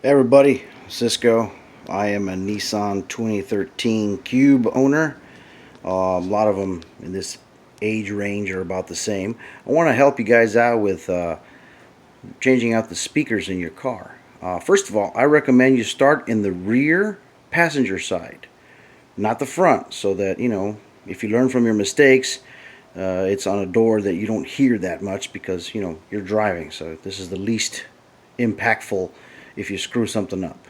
Hey everybody, Cisco. I am a Nissan 2013 Cube owner. A lot of them in this age range are about the same. I want to help you guys out with changing out the speakers in your car. First of all, I recommend you start in the rear passenger side, not the front, so that, if you learn from your mistakes, it's on a door that you don't hear that much because, you're driving. So this is the least impactful if you screw something up.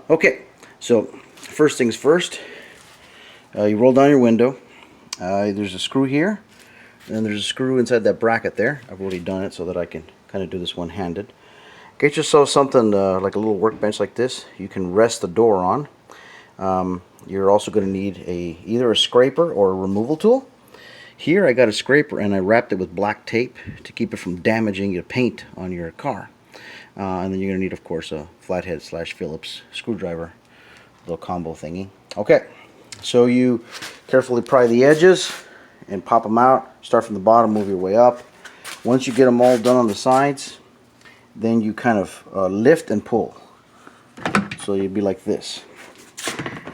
Okay, so first things first, you roll down your window. There's a screw here, and then there's a screw inside that bracket there. I've already done it so that I can kind of do this one-handed. Get yourself something like a little workbench like this you can rest the door on. You're also going to need either a scraper or a removal tool. Here I got a scraper and I wrapped it with black tape to keep it from damaging your paint on your car. And then you're going to need, of course, a flathead / Phillips screwdriver, little combo thingy. Okay, so you carefully pry the edges and pop them out. Start from the bottom, move your way up. Once you get them all done on the sides, then you kind of lift and pull. So you'd be like this.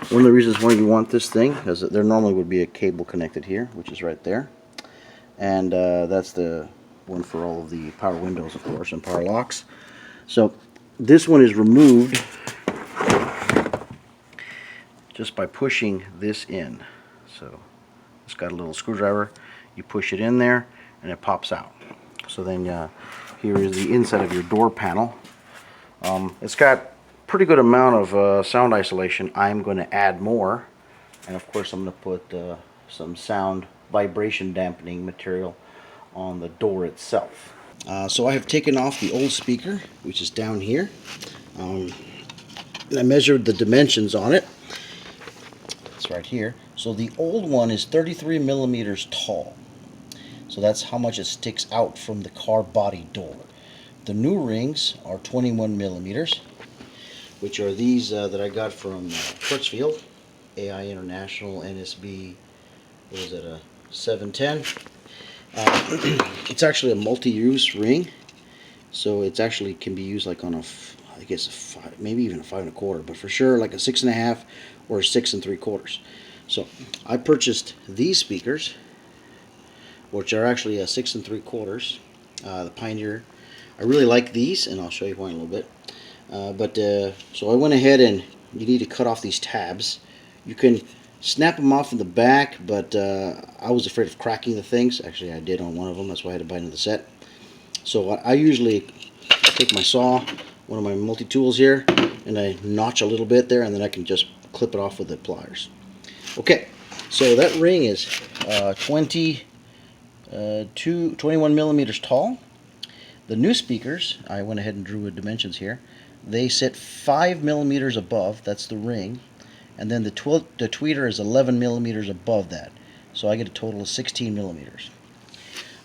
One of the reasons why you want this thing is that there normally would be a cable connected here, which is right there. And that's the one for all of the power windows, of course, and power locks. So this one is removed just by pushing this in. So it's got a little screwdriver. You push it in there and it pops out. So then here is the inside of your door panel. It's got pretty good amount of sound isolation. I'm going to add more, and of course I'm going to put some sound vibration dampening material on the door itself. So I have taken off the old speaker, which is down here, and I measured the dimensions on it. It's right here. So the old one is 33 millimeters tall. So that's how much it sticks out from the car body door. The new rings are 21 millimeters, which are these that I got from Crutchfield, AI International NSB, what is it, a 710. It's actually a multi-use ring, so it actually can be used like on I guess a 5, maybe even a 5 1/4, but for sure like a 6 1/2 or a 6 3/4. So I purchased these speakers, which are actually a 6 3/4, the Pioneer. I really like these, and I'll show you why in a little bit. So I went ahead, and you need to cut off these tabs. You can snap them off in the back, but I was afraid of cracking the things. Actually, I did on one of them. That's why I had to buy another set. So I usually take my saw, one of my multi-tools here, and I notch a little bit there, and then I can just clip it off with the pliers. Okay, so that ring is 21 millimeters tall. The new speakers, I went ahead and drew the dimensions here. They sit 5 millimeters above, that's the ring, and then the tweeter is 11 millimeters above that. So I get a total of 16 millimeters.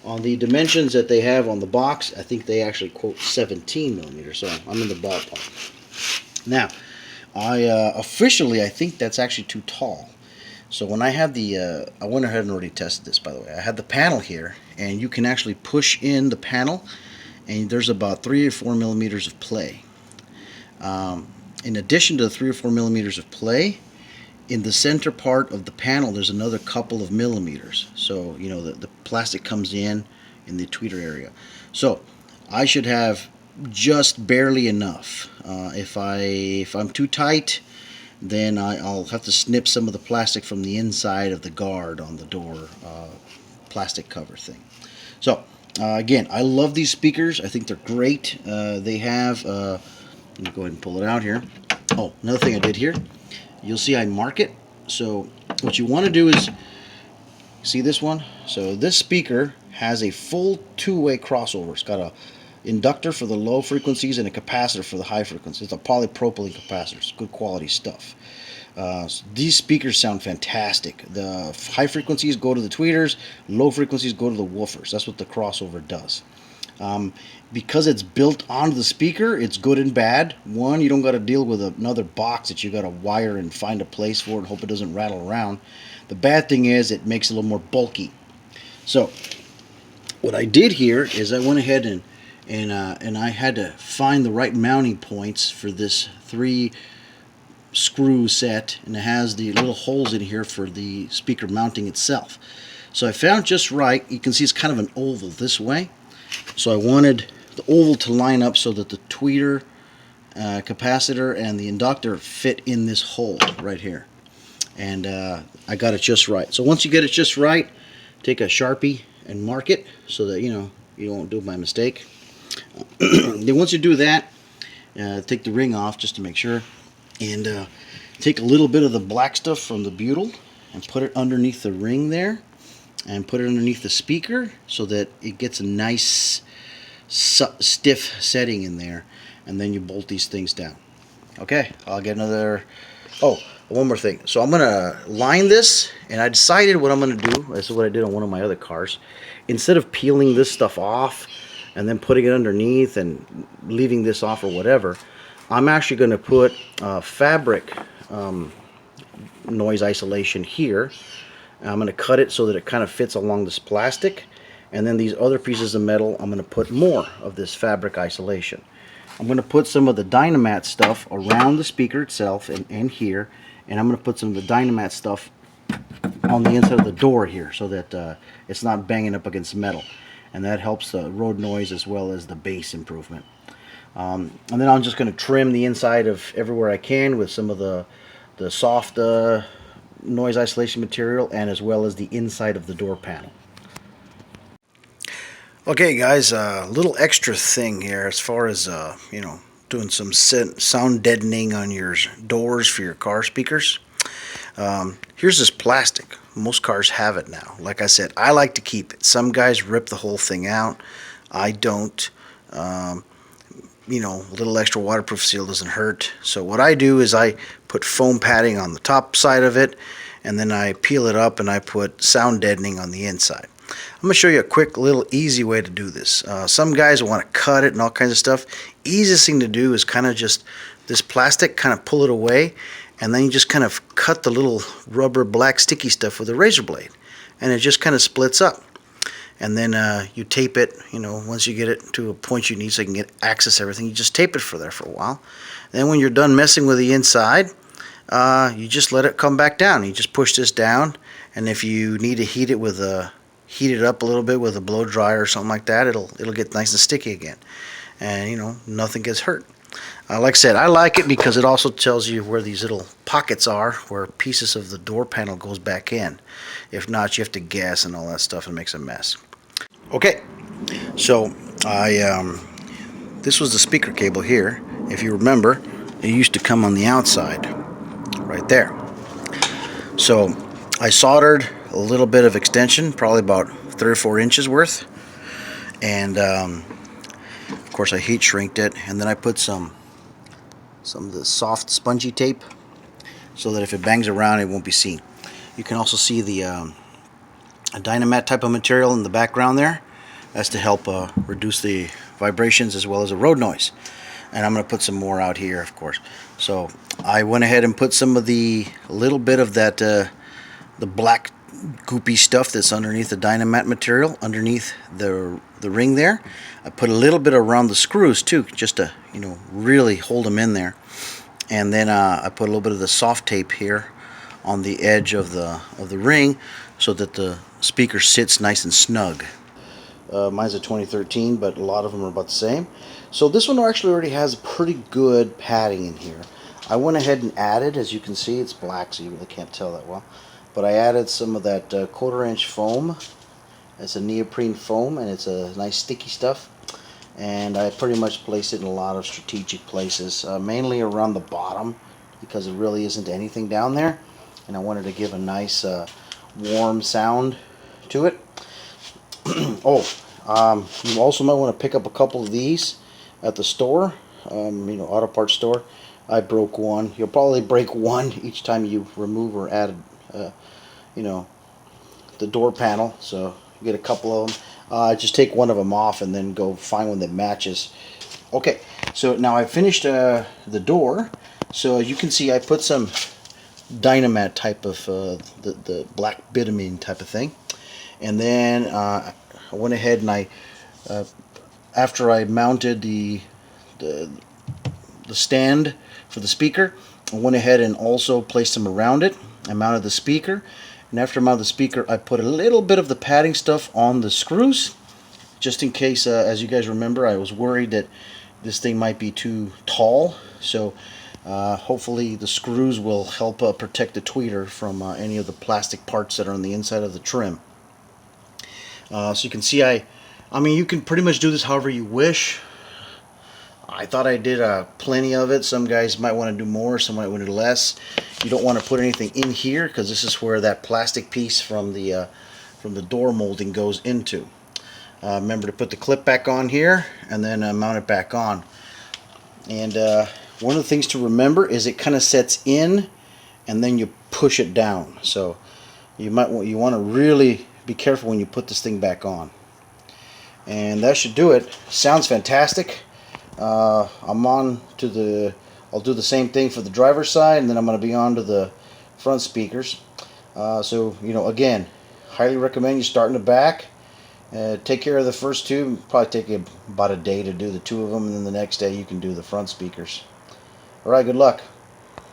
On the dimensions that they have on the box, I think they actually quote 17 millimeters, so I'm in the ballpark. Now, officially, I think that's actually too tall. So when I had I went ahead and already tested this, by the way. I had the panel here, and you can actually push in the panel, and there's about 3 or 4 millimeters of play. In addition to the 3 or 4 millimeters of play, in the center part of the panel there's another couple of millimeters. So the plastic comes in the tweeter area. So I should have just barely enough. If I'm too tight, then I'll have to snip some of the plastic from the inside of the guard on the door plastic cover thing. So again, I love these speakers. I think they're great. They have let me go ahead and pull it out here. Oh, another thing I did here, you'll see I mark it. So what you want to do is, see this one? So this speaker has a full two-way crossover. It's got a inductor for the low frequencies and a capacitor for the high frequencies. It's a polypropylene capacitor. It's good quality stuff. So these speakers sound fantastic. The high frequencies go to the tweeters, low frequencies go to the woofers. That's what the crossover does. Because it's built onto the speaker, it's good and bad. One, you don't got to deal with another box that you got to wire and find a place for and hope it doesn't rattle around. The bad thing is it makes it a little more bulky. So what I did here is I went ahead and I had to find the right mounting points for this 3 screw set, and it has the little holes in here for the speaker mounting itself. So I found just right. You can see it's kind of an oval this way. So I wanted the oval to line up so that the tweeter, capacitor, and the inductor fit in this hole right here. And I got it just right. So once you get it just right, take a Sharpie and mark it so that you won't do my mistake. Then once you do that, take the ring off just to make sure, and take a little bit of the black stuff from the butyl and put it underneath the ring there, and put it underneath the speaker so that it gets a nice stiff setting in there, and then you bolt these things down. Okay, I'll get another. Oh, one more thing. So I'm gonna line this, and I decided what I'm gonna do. This is what I did on one of my other cars. Instead of peeling this stuff off and then putting it underneath and leaving this off or whatever, I'm actually gonna put fabric noise isolation here. I'm gonna cut it so that it kind of fits along this plastic, and then these other pieces of metal, I'm gonna put more of this fabric isolation. I'm going to put some of the Dynamat stuff around the speaker itself and here, and I'm going to put some of the Dynamat stuff on the inside of the door here so that it's not banging up against metal, and that helps the road noise as well as the bass improvement. And then I'm just going to trim the inside of everywhere I can with some of the soft noise isolation material, and as well as the inside of the door panel. Okay guys, a little extra thing here as far as doing some sound deadening on your doors for your car speakers. Here's this plastic. Most cars have it now. Like I said, I like to keep it. Some guys rip the whole thing out. I don't. A little extra waterproof seal doesn't hurt. So what I do is I put foam padding on the top side of it, and then I peel it up and I put sound deadening on the inside. I'm going to show you a quick little easy way to do this. Some guys want to cut it and all kinds of stuff. Easiest thing to do is kind of just this plastic, kind of pull it away, and then you just kind of cut the little rubber black sticky stuff with a razor blade, and it just kind of splits up. And then you tape it, once you get it to a point you need so you can access everything, you just tape it for there for a while. Then when you're done messing with the inside, you just let it come back down. You just push this down, and if you need to heat it up a little bit with a blow dryer or something like that, it'll get nice and sticky again, and nothing gets hurt. Like I said, I like it because it also tells you where these little pockets are, where pieces of the door panel goes back in. If not, you have to guess and all that stuff, and it makes a mess. Okay, so this was the speaker cable here. If you remember, it used to come on the outside right there. So I soldered a little bit of extension, probably about 3 or 4 inches worth, and of course I heat shrinked it, and then I put some of the soft spongy tape so that if it bangs around it won't be seen. You can also see the a Dynamat type of material in the background there. That's to help reduce the vibrations as well as the road noise. And I'm going to put some more out here, of course. So I went ahead and put some of the little bit of that the black goopy stuff that's underneath the Dynamat material underneath the ring there. I put a little bit around the screws too, just to really hold them in there. And then I put a little bit of the soft tape here on the edge of the ring so that the speaker sits nice and snug. Mine's a 2013, but a lot of them are about the same. So this one actually already has pretty good padding in here. I went ahead and added, as you can see, it's black so you really can't tell that well, but I added some of that 1/4 inch foam. It's a neoprene foam, and it's a nice sticky stuff, and I pretty much placed it in a lot of strategic places, mainly around the bottom, because there really isn't anything down there, and I wanted to give a nice warm sound to it. You also might want to pick up a couple of these at the store, auto parts store. I broke one. You'll probably break one each time you remove or add the door panel, so you get a couple of them. Just take one of them off and then go find one that matches. Okay, so now I finished the door. So you can see I put some Dynamat type of the black bitumen type of thing, and then I went ahead and I after I mounted the stand for the speaker, I went ahead and also placed them around it. I mounted the speaker, and after I mounted the speaker, I put a little bit of the padding stuff on the screws, just in case, as you guys remember, I was worried that this thing might be too tall. So hopefully the screws will help protect the tweeter from any of the plastic parts that are on the inside of the trim. So you can see, I mean, you can pretty much do this however you wish. I thought I did plenty of it. Some guys might want to do more, some might want to do less. You don't want to put anything in here because this is where that plastic piece from the door molding goes into. Remember to put the clip back on here and then mount it back on. And one of the things to remember is it kind of sets in and then you push it down. So you want to really be careful when you put this thing back on. And that should do it. Sounds fantastic. I'm on to I'll do the same thing for the driver's side, and then I'm going to be on to the front speakers. So, you know, again, highly recommend you start in the back. Take care of the first two. Probably take you about a day to do the two of them, and then the next day you can do the front speakers. Alright, good luck.